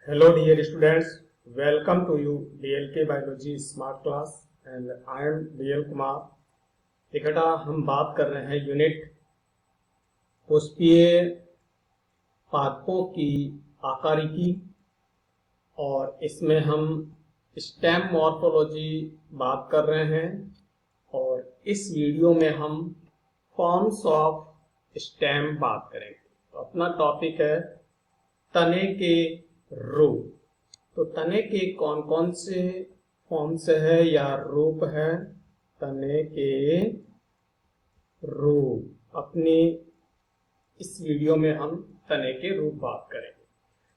Hello dear students, welcome to you DLK Biology Smart Class and I am DL Kumar। इकट्ठा हम बात कर रहे हैं यूनिट पुष्पीय पादपों की आकारिकी और इसमें हम स्टेम मॉर्फोलॉजी बात कर रहे हैं और इस वीडियो में हम फॉर्म्स ऑफ स्टेम बात करेंगे। तो अपना टॉपिक है तने के रूप। तो तने के कौन कौन से फॉर्म्स है या रूप है तने के रूप। अपनी इस वीडियो में हम तने के रूप बात करेंगे।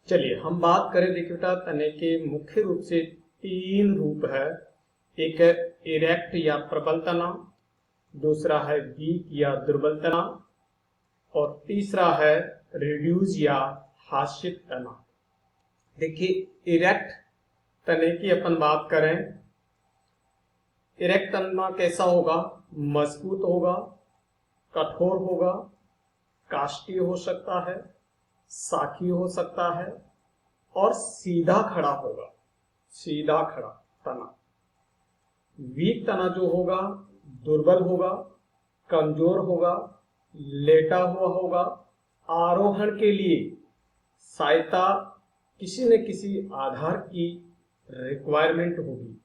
चलिए हम बात करें। देखिए बेटा, तने के मुख्य रूप से 3 रूप है। एक है इरेक्ट या प्रबल तना, दूसरा है वीक या दुर्बल तना और तीसरा है रिड्यूस या हाशित तना। देखिए इरेक्ट तने की अपन बात करें, इरेक्ट तना कैसा होगा? मजबूत होगा, कठोर होगा, काष्ठीय हो सकता है, शाखीय हो सकता है और सीधा खड़ा होगा, सीधा खड़ा तना। वीक तना जो होगा दुर्बल होगा, कमजोर होगा, लेटा हुआ होगा, आरोहण के लिए सहायता किसी न किसी आधार की रिक्वायरमेंट होगी।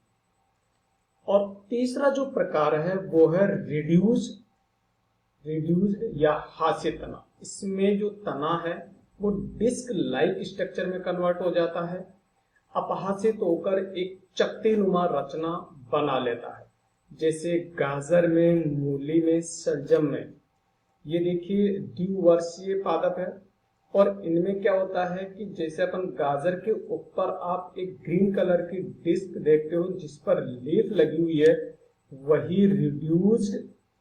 और तीसरा जो प्रकार है वो है रिड्यूस्ड या हाशित तना। इसमें जो तना है वो डिस्क लाइक स्ट्रक्चर में कन्वर्ट हो जाता है, अपहासित होकर एक चक्ति नुमा रचना बना लेता है, जैसे गाजर में, मूली में, सलजम में। ये देखिए द्विवर्षीय पादप है और इनमें क्या होता है कि जैसे अपन गाजर के ऊपर आप एक ग्रीन कलर की डिस्क देखते हो जिस पर लीफ लगी हुई है, वही रिड्यूस्ड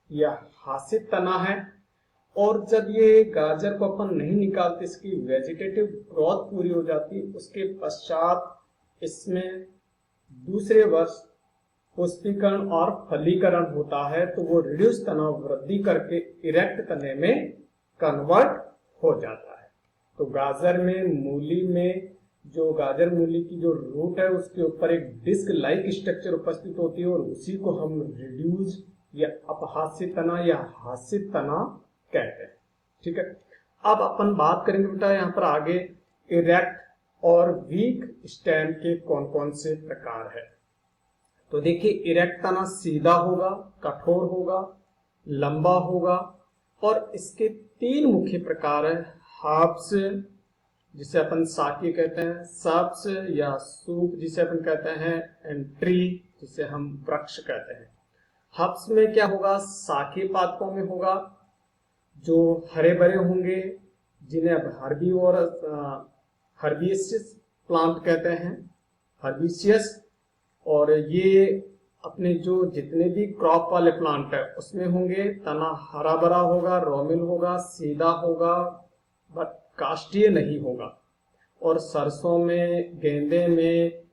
या हाशित तना है। और जब ये गाजर को अपन नहीं निकालते, इसकी वेजिटेटिव ग्रोथ पूरी हो जाती, उसके पश्चात इसमें दूसरे वर्ष पुष्पीकरण और फलीकरण होता है, तो वो रिड्यूस तना वृद्धि करके इरेक्ट तने में कन्वर्ट हो जाता है। तो गाजर में, मूली में जो गाजर मूली की जो रूट है उसके ऊपर एक डिस्क लाइक स्ट्रक्चर उपस्थित होती है और उसी को हम रिड्यूस या अपहासित तना या हाशित तना कहते हैं। ठीक है, अब अपन बात करेंगे बेटा यहाँ पर आगे इरेक्ट और वीक स्टेम के कौन कौन से प्रकार है। तो देखिए इरेक्ट तना सीधा होगा, कठोर होगा, लंबा होगा और इसके 3 मुख्य प्रकार है। हाप्स जिसे अपन साकी कहते हैं, सब्स या सूप जिसे अपन कहते हैं, एंड ट्री जिसे हम वृक्ष कहते हैं। हब्स में क्या होगा? साकी पादपों में होगा जो हरे भरे होंगे, जिन्हें अब हर्बिशियस प्लांट कहते हैं, हर्बिशियस। और ये अपने जो जितने भी क्रॉप वाले प्लांट है उसमें होंगे। तना हरा भरा होगा, रोमिल होगा, सीधा होगा बट काष्ठीय नहीं होगा। और सरसों में, गेंदे में,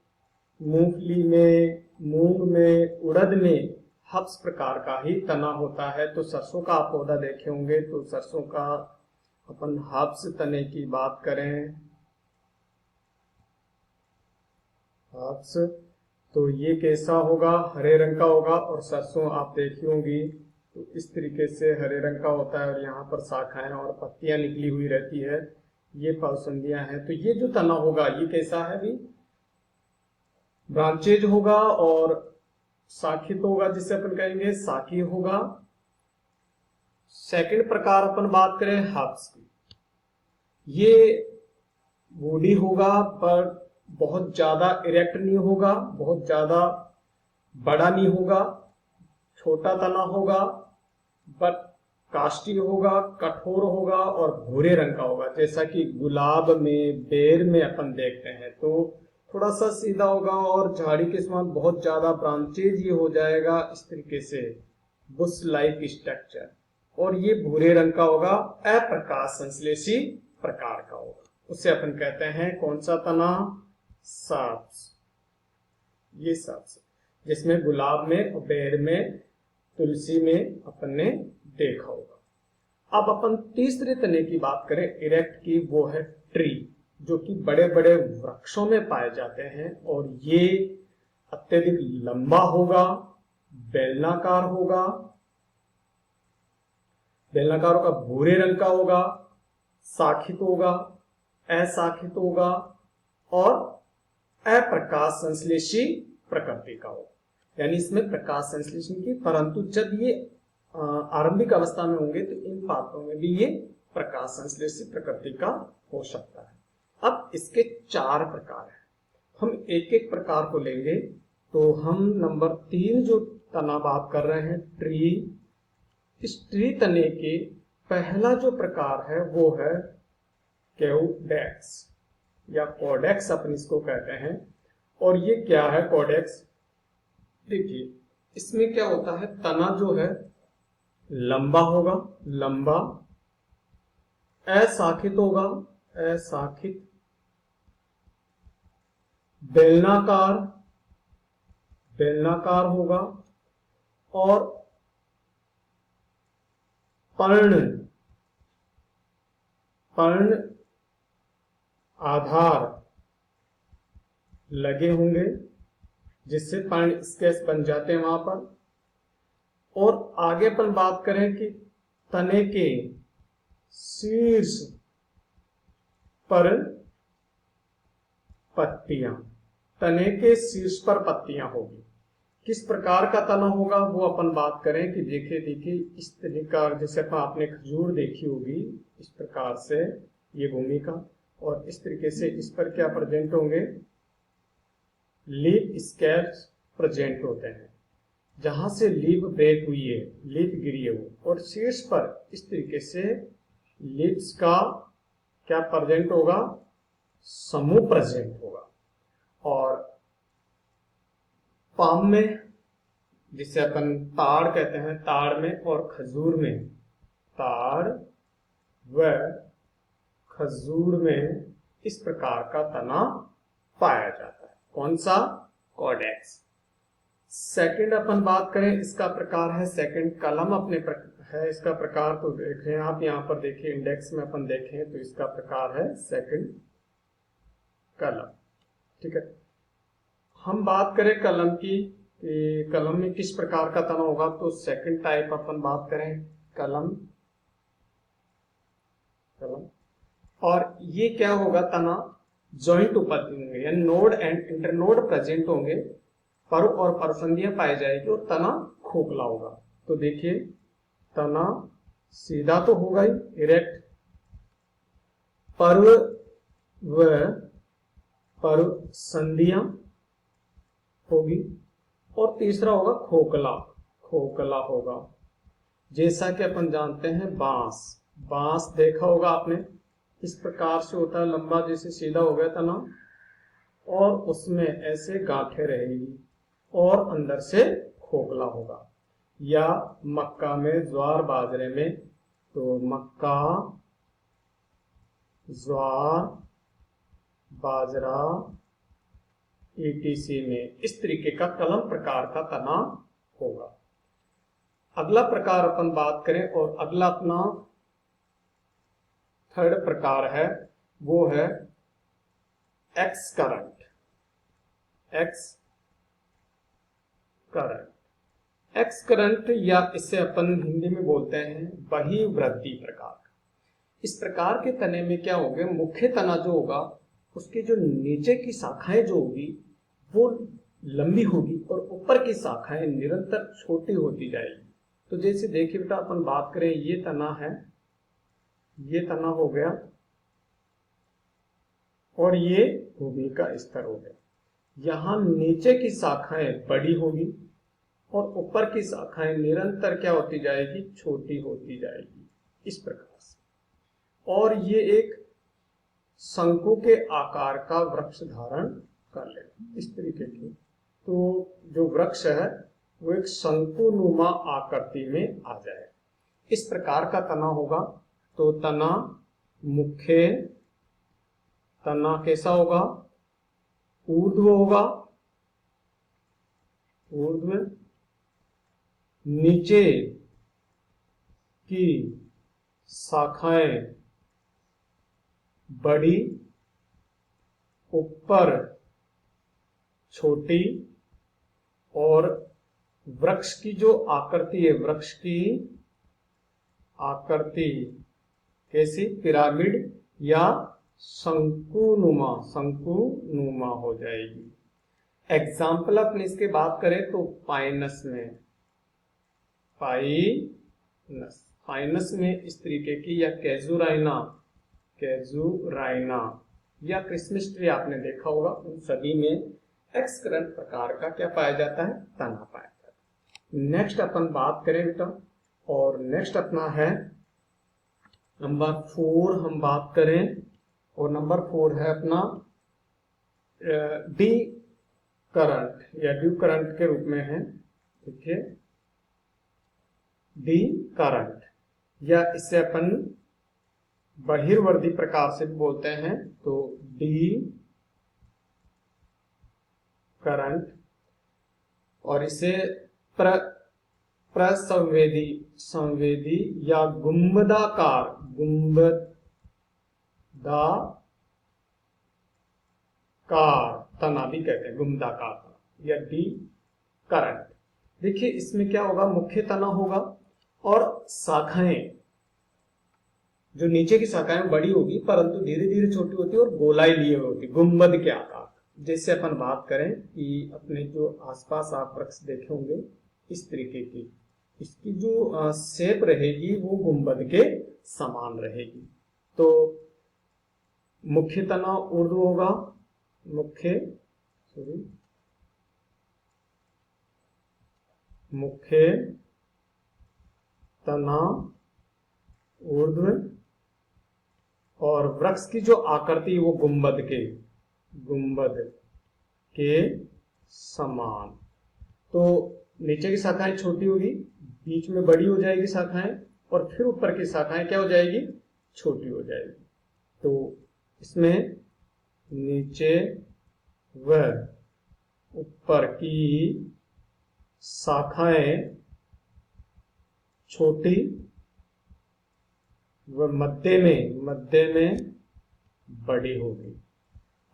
मूंगफली में, मूंग में, उड़द में हब्स प्रकार का ही तना होता है। तो सरसों का आप पौधा देखे होंगे, तो सरसों का अपन हब्स तने की बात करें, हब्स, तो ये कैसा होगा? हरे रंग का होगा। और सरसों आप देखी होंगी तो इस तरीके से हरे रंग का होता है और यहाँ पर शाखाएं और पत्तियां निकली हुई रहती है, ये पाउसंदियां हैं। तो ये जो तना होगा ये कैसा है भी? ब्रांचेज होगा और शाखित होगा, जिसे अपन कहेंगे शाखी होगा। सेकंड प्रकार अपन बात करें हब्स की, ये बूढ़ी होगा पर बहुत ज्यादा इरेक्ट नहीं होगा, बहुत ज्यादा बड़ा नहीं होगा, छोटा तना होगा बट काष्ठीय होगा, कठोर होगा और भूरे रंग का होगा, जैसा कि गुलाब में, बेर में अपन देखते हैं। तो थोड़ा सा सीधा होगा और झाड़ी के समान बहुत ज्यादा ब्रांचेज ये हो जाएगा, इस तरीके से बुश लाइक स्ट्रक्चर। और ये भूरे रंग का होगा, अप्रकाश संश्लेषी प्रकार का होगा, उसे अपन कहते हैं कौन सा तना? सब्स। ये सब्स जिसमें गुलाब में, बेर में, तुलसी में अपन ने देखा होगा। अब अपन तीसरे तने की बात करें इरेक्ट की, वो है ट्री। जो कि बड़े बड़े वृक्षों में पाए जाते हैं, और ये अत्यधिक लंबा होगा, बेलनाकार होगा, भूरे रंग का होगा, शाखित होगा, अशाखित होगा और अप्रकाश संश्लेषी प्रकृति का होगा। यानी इसमें प्रकाश संश्लेषण की, परंतु जब ये आरंभिक अवस्था में होंगे तो इन पात्रों में भी ये प्रकाश संश्लेषी प्रकृति का हो सकता है। अब इसके 4 प्रकार हैं, हम एक एक प्रकार को लेंगे। तो हम नंबर 3 जो तना बात कर रहे हैं, ट्री। इस ट्री तने के पहला जो प्रकार है वो है कैउडेक्स या कॉडेक्स अपन इसको कहते हैं। और ये क्या है कॉडेक्स? देखिए इसमें क्या होता है, तना जो है लंबा होगा, लंबा, अशाखित होगा, अशाखित, बेलनाकार, बेलनाकार होगा और पर्ण, पर्ण आधार लगे होंगे जिससे पर्ण स्केच बन जाते हैं वहां पर। और आगे अपन बात करें कि तने के शीर्ष पर पत्तियां, तने के शीर्ष पर पत्तियां होगी। किस प्रकार का तना होगा वो अपन बात करें कि देखिए इस तरीका, जैसे आपने खजूर देखी होगी, इस प्रकार से ये भूमिका, और इस तरीके से इस पर क्या प्रेजेंट होंगे, लीफ स्केल्स प्रेजेंट होते हैं, जहां से लीफ ब्रेक हुई है, लीफ गिरी है वो, और शीर्ष पर इस तरीके से लीव्स का क्या प्रेजेंट होगा, समूह प्रेजेंट होगा। और पाम में, जिसे अपन ताड़ कहते हैं, ताड़ में और खजूर में, ताड़ व खजूर में इस प्रकार का तना पाया जाता है। कौन सा? कॉडेक्स। सेकंड अपन बात करें, इसका प्रकार है सेकंड कलम अपने है इसका प्रकार। तो देखें आप यहाँ पर देखिए इंडेक्स में अपन देखें तो इसका प्रकार है सेकंड कलम। ठीक है, हम बात करें कलम की, कलम में किस प्रकार का तना होगा, तो सेकंड टाइप अपन बात करें कलम, कलम। और ये क्या होगा, तना जॉइंट उपस्थित होंगे, यानी नोड एंड इंटरनोड प्रेजेंट होंगे, पर्व और परसंधियां पाई जाएगी और तना खोखला होगा। तो देखिए तना सीधा तो होगा ही, इरेक्ट, पर्व व पर्व संधियां होगी, और तीसरा होगा खोखला, खोखला होगा। जैसा कि अपन जानते हैं बांस, बांस देखा होगा आपने, इस प्रकार से होता है, लंबा जैसे सीधा हो गया तना, और उसमें ऐसे गांठें रहेगी और अंदर से खोखला होगा। या मक्का में, ज्वार बाजरे में, तो मक्का, ज्वार, बाजरा ETC में इस तरीके का कलम प्रकार का तना होगा। अगला प्रकार अपन बात करें, और अगला अपना थर्ड प्रकार है वो है x current, x current, x current, या इसे अपन हिंदी में बोलते हैं बहिर्वृद्धि प्रकार। इस प्रकार के तने में क्या होगा, मुख्य तना जो होगा उसके जो नीचे की शाखाएं जो होगी वो लंबी होगी और ऊपर की शाखाएं निरंतर छोटी होती जाएगी। तो जैसे देखिए बेटा अपन बात करें, ये तना है, ये तना हो गया, और ये भूमि का स्तर हो गया। यहां नीचे की शाखाएं बड़ी होगी और ऊपर की शाखाएं निरंतर क्या होती जाएगी, छोटी होती जाएगी, इस प्रकार से। और ये एक शंकु के आकार का वृक्ष धारण कर लेगा, इस तरीके की। तो जो वृक्ष है वो एक शंकुनुमा आकृति में आ जाए, इस प्रकार का तना होगा। तो तना मुख्य, तना कैसा होगा, ऊर्ध्व होगा, ऊर्ध्व, नीचे की शाखाएं बड़ी ऊपर छोटी और वृक्ष की जो आकृति है, वृक्ष की आकृति कैसी, पिरामिड या शंकुनुमा हो जाएगी। एग्जाम्पल अपने इसके बात करें तो पाइनस में इस तरीके की, या कैजुराइना या क्रिसमस ट्री आपने देखा होगा, उन सभी में एक्सकरेंट प्रकार का क्या पाया जाता है, तना पाया जाता है। नेक्स्ट अपन बात करें बेटा, और नेक्स्ट अपना है नंबर 4 हम बात करें, और नंबर 4 है अपना डी करंट या ड्यू करंट के रूप में है, ठीक है, डी करंट, या इसे अपन बहिर्वर्ती प्रकार से भी बोलते हैं, तो डी करंट, और इसे संवेदी या गुंबदाकार तना भी कहते हैं, गुंबदाकार तना या डी करंट। देखिए इसमें क्या होगा, मुख्य तना होगा और शाखाएं, जो नीचे की शाखाएं बड़ी होगी परंतु धीरे धीरे छोटी होती है और गोलाई लिए होती, गुंबद के आकार। जैसे अपन बात करें कि अपने जो आसपास आप वृक्ष देखे होंगे इस तरीके की, इसकी जो शेप रहेगी वो गुंबद के समान रहेगी। तो मुख्य तना ऊर्ध्व होगा, मुख्य तना ऊर्ध्व, और वृक्ष की जो आकृति वो गुंबद के समान। तो नीचे की शाखाएं छोटी होगी, बीच में बड़ी हो जाएगी शाखाएं, और फिर ऊपर की शाखाएं क्या हो जाएगी, छोटी हो जाएगी। तो इसमें नीचे व ऊपर की शाखाएं छोटी व मध्य में बड़ी होगी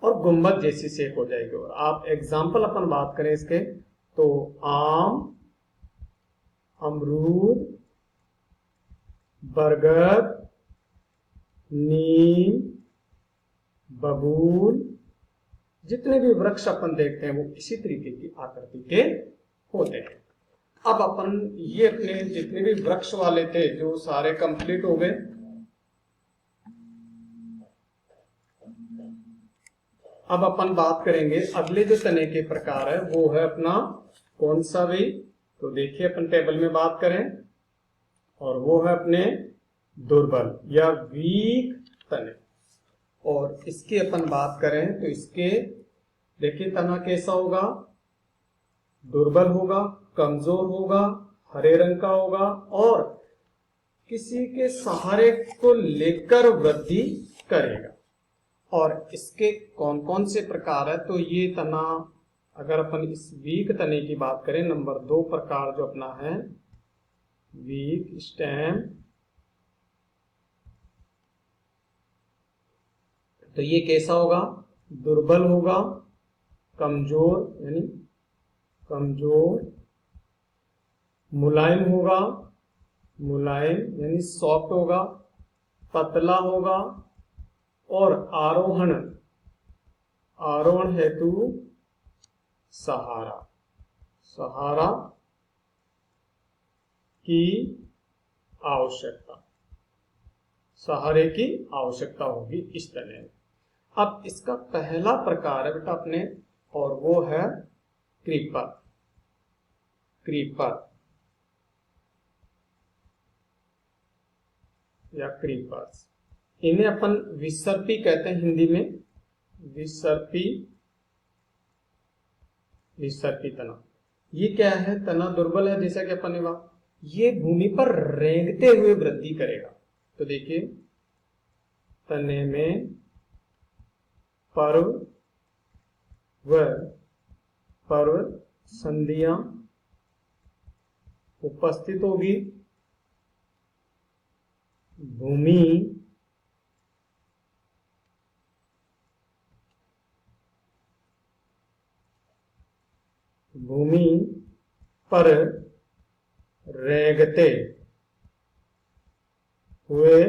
और गुंबद जैसी शेप हो जाएगी। और आप एग्जाम्पल अपन बात करें इसके, तो आम, अमरूद, बरगद, नीम, बबूल, जितने भी वृक्ष अपन देखते हैं वो इसी तरीके की आकृति के होते हैं। अब अपन ये अपने जितने भी वृक्ष वाले थे जो सारे कंप्लीट हो गए। अब अपन बात करेंगे अगले जो तने के प्रकार है वो है अपना कौन सा भी, तो देखिए अपन टेबल में बात करें, और वो है अपने दुर्बल या वीक तने। और इसकी अपन बात करें तो इसके देखिए तना कैसा होगा, दुर्बल होगा, कमजोर होगा, हरे रंग का होगा और किसी के सहारे को लेकर वृद्धि करेगा। और इसके कौन कौन से प्रकार है, तो ये तना, अगर अपन इस वीक तने की बात करें, नंबर 2 प्रकार जो अपना है वीक स्टेम, तो ये कैसा होगा, दुर्बल होगा, कमजोर यानी कमजोर, मुलायम होगा, मुलायम यानी सॉफ्ट होगा, पतला होगा, और आरोहण हेतु सहारा की आवश्यकता, सहारे की आवश्यकता होगी इस तने में। अब इसका पहला प्रकार है बेटा अपने, और वो है क्रीपर या क्रीपर्स। इन्हें अपन विसर्पी कहते हैं हिंदी में, विसर्पी तना। ये क्या है, तना दुर्बल है जैसा कि अपन ने बात, ये भूमि पर रेंगते हुए वृद्धि करेगा। तो देखिए तने में पर्व संधियां उपस्थित होगी, भूमि भूमि पर रेंगते हुए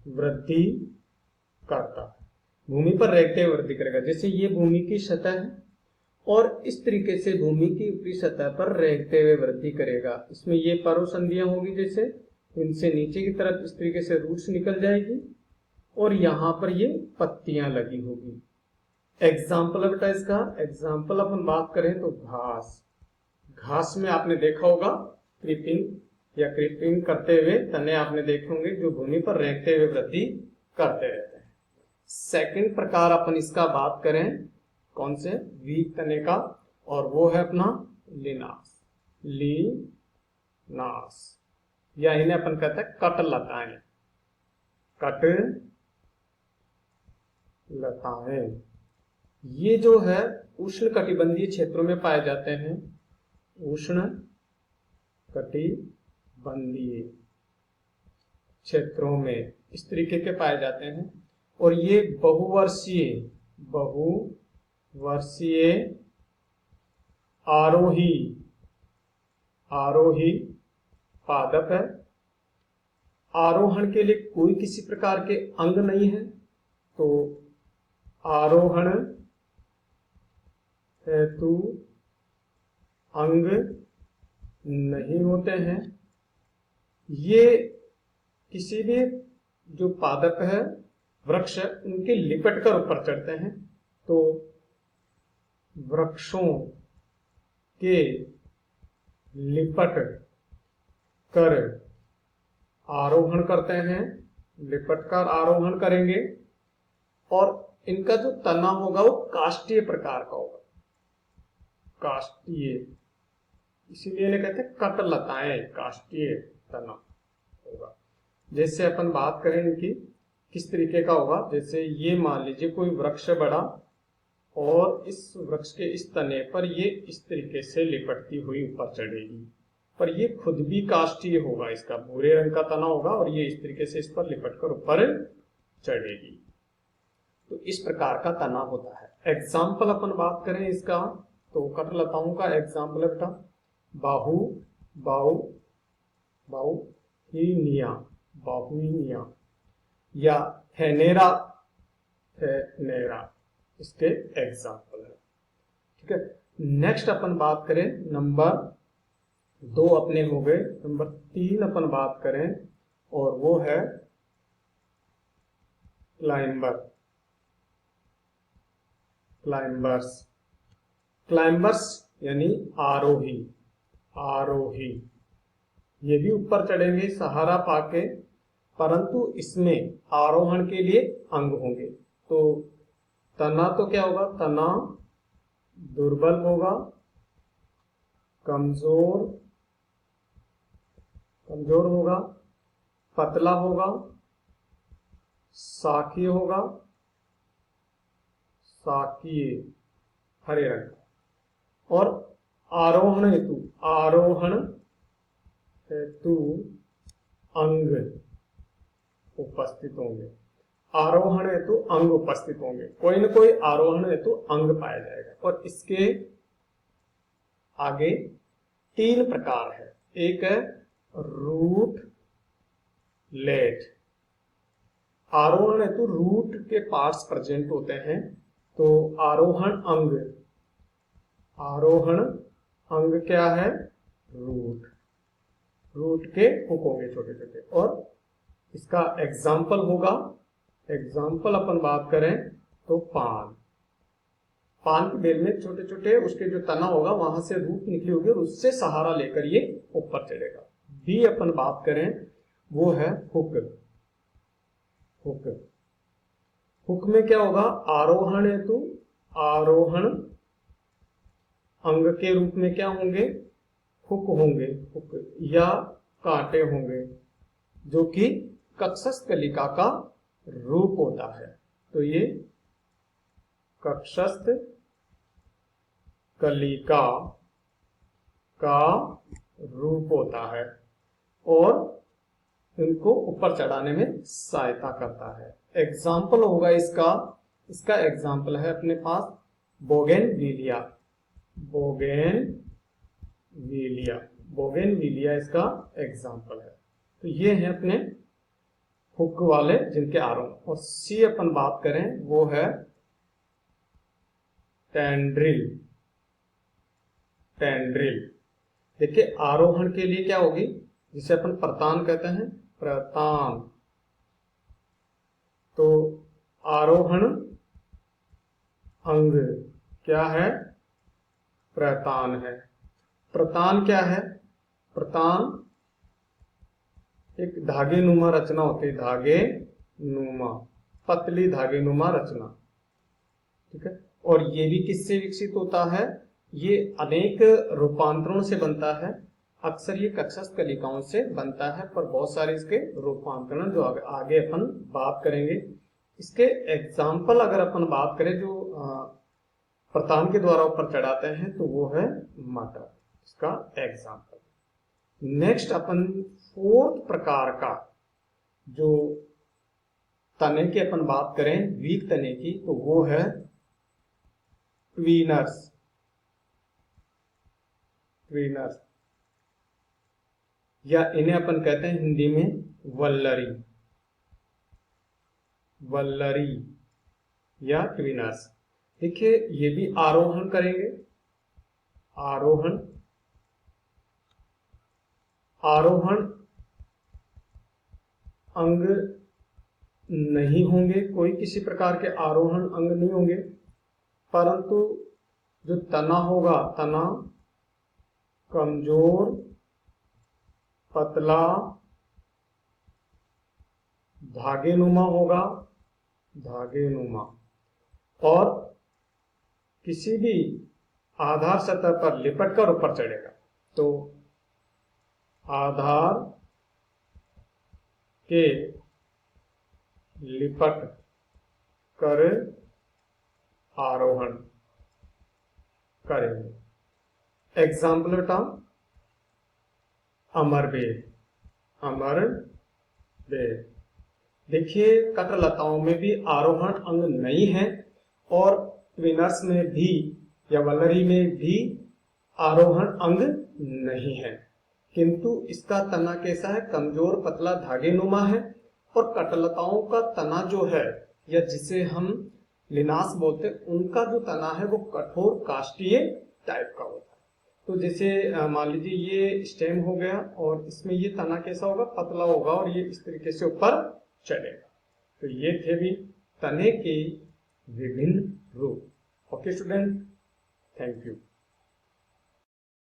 वृद्धि करता है। भूमि पर रेंगते हुए वृद्धि करेगा। जैसे ये भूमि की सतह है और इस तरीके से भूमि की ऊपरी सतह पर रेंगते हुए वृद्धि करेगा। इसमें ये पर्वसंधियां होगी, जैसे इनसे नीचे की तरफ इस तरीके से रूट्स निकल जाएगी और यहां पर ये पत्तियां लगी होगी। एग्जाम्पल है बेटा इसका, एग्जाम्पल अपन बात करें तो घास। घास में आपने देखा होगा क्रीपिंग या क्रीपिंग करते हुए तने आपने देखे होंगे जो भूमि पर रेंगते हुए वृद्धि करते रहते हैं। सेकंड प्रकार अपन इसका बात करें कौन से, वीक तने का, और वो है अपना लिनास। लिनास या इन्हें अपन कहते हैं कट लताएं। कट लताएं ये जो है उष्ण कटिबंधीय क्षेत्रों में पाए जाते हैं। उष्ण कटिबंधीय क्षेत्रों में इस तरीके के पाए जाते हैं और ये बहुवर्षीय आरोही पादप है। आरोहण के लिए कोई किसी प्रकार के अंग नहीं है, तो आरोहण हेतु अंग नहीं होते हैं। ये किसी भी जो पादप है, वृक्ष, उनके लिपट कर ऊपर चढ़ते हैं, तो वृक्षों के लिपट कर आरोहण करते हैं, लिपट कर आरोहण करेंगे और इनका जो तना होगा वो काष्ठीय प्रकार का होगा। काष्ठीय, इसीलिए इन्हें कहते हैं कट लताएं, काष्ठीय तना होगा। जैसे अपन बात करें इनकी किस तरीके का होगा, जैसे ये मान लीजिए कोई वृक्ष बड़ा और इस वृक्ष के इस तने पर ये इस तरीके से लिपटती हुई ऊपर चढ़ेगी, पर ये खुद भी काष्ठीय होगा, इसका भूरे रंग का तना होगा और ये इस तरीके से इस पर लिपट कर ऊपर चढ़ेगी। तो इस प्रकार का तना होता है। एग्जाम्पल अपन बात करें इसका तो कट लताओं का एग्जाम्पल है बेटा बाहुनिया या हेनेरा इसके एग्जाम्पल है। ठीक है, नेक्स्ट अपन बात करें नंबर 2 अपने हो गए, नंबर 3 अपन बात करें और वो है क्लाइंबर्स यानी आरोही। ये भी ऊपर चढ़ेंगे सहारा पाके, परंतु इसमें आरोहण के लिए अंग होंगे। तो तना तो क्या होगा, तना दुर्बल होगा, कमजोर होगा, पतला होगा, शाखीय होगा, हरे रंग, और आरोहण हेतु अंग उपस्थित होंगे। आरोहण हेतु अंग उपस्थित होंगे, कोई न कोई आरोहण हेतु अंग पाया जाएगा। और इसके आगे 3 प्रकार है। एक है रूटलेट। आरोहण हेतु रूट के पार्ट्स प्रेजेंट होते हैं, तो आरोहण अंग क्या है, रूट के हुक होंगे छोटे छोटे। और इसका एग्जाम्पल होगा, एग्जाम्पल अपन बात करें तो पान की बेल में छोटे छोटे उसके जो तना होगा वहां से रूट निकली होगी और उससे सहारा लेकर ये ऊपर चढ़ेगा। बी अपन बात करें वो है हुक में क्या होगा, आरोहण हेतु आरोहण अंग के रूप में क्या होंगे, हुक होंगे, हुक या कांटे होंगे, जो कि कक्षस्थ कलिका का रूप होता है। तो ये कक्षस्थ कलिका का रूप होता है और इनको ऊपर चढ़ाने में सहायता करता है। एग्जाम्पल होगा इसका एग्जाम्पल है अपने पास बोगेनविलिया। बोगेनविलिया, बोगेनविलिया इसका एग्जाम्पल है। तो ये है अपने हुक वाले जिनके आरोहण। और सी अपन बात करें वो है टेंड्रिल। टेंड्रिल देखिए आरोहण के लिए क्या होगी, जिसे अपन प्रतान कहते हैं, प्रतान। तो आरोहण अंग क्या है, प्रतान है। प्रतान क्या है, प्रतान एक धागे नुमा रचना होती है, धागे नुमा, पतली धागे नुमा रचना, ठीक है। और ये भी किससे विकसित होता है, ये अनेक रूपांतरणों से बनता है। अक्सर ये कक्षस्थ कलिकाओं से बनता है, पर बहुत सारे इसके रूपांतरण जो आगे अपन बात करेंगे। इसके एग्जाम्पल अगर अपन बात करें जो प्रतान के द्वारा ऊपर चढ़ाते हैं तो वो है मटर, इसका एग्जाम्पल। नेक्स्ट अपन फोर्थ प्रकार का जो तने की अपन बात करें, वीक तने की, तो वो है ट्वीनर्स। ट्वीनर्स या इन्हें अपन कहते हैं हिंदी में वल्लरी, वल्लरी या ट्वीनर्स। देखिए ये भी आरोहण करेंगे, आरोहण, आरोहण अंग नहीं होंगे, कोई किसी प्रकार के आरोहण अंग नहीं होंगे, परंतु जो तना होगा, तना कमजोर, पतला, धागेनुमा होगा, धागेनुमा, और किसी भी आधार सतह पर लिपट कर ऊपर चढ़ेगा। तो आधार के लिपट कर आरोहण करेंगे। एग्जाम्पल बेटा अमरबेल, अमरबेल। देखिए कटलताओं में भी आरोहण अंग नहीं है, और ट्विनर्स में भी या वल्लरी में भी आरोहण अंग नहीं है, किंतु इसका तना कैसा है, कमजोर, पतला, धागेनुमा है। और कटलताओं का तना जो है, या जिसे हम लिनास बोलते हैं, उनका जो तना है वो कठोर काष्ठीय टाइप का होता है। तो जैसे मान लीजिए ये स्टेम हो गया, और इसमें ये तना कैसा होगा, पतला होगा, और ये इस तरीके से ऊपर चलेगा। तो ये थे भी तने के विभिन्न रूप। Okay student, thank you.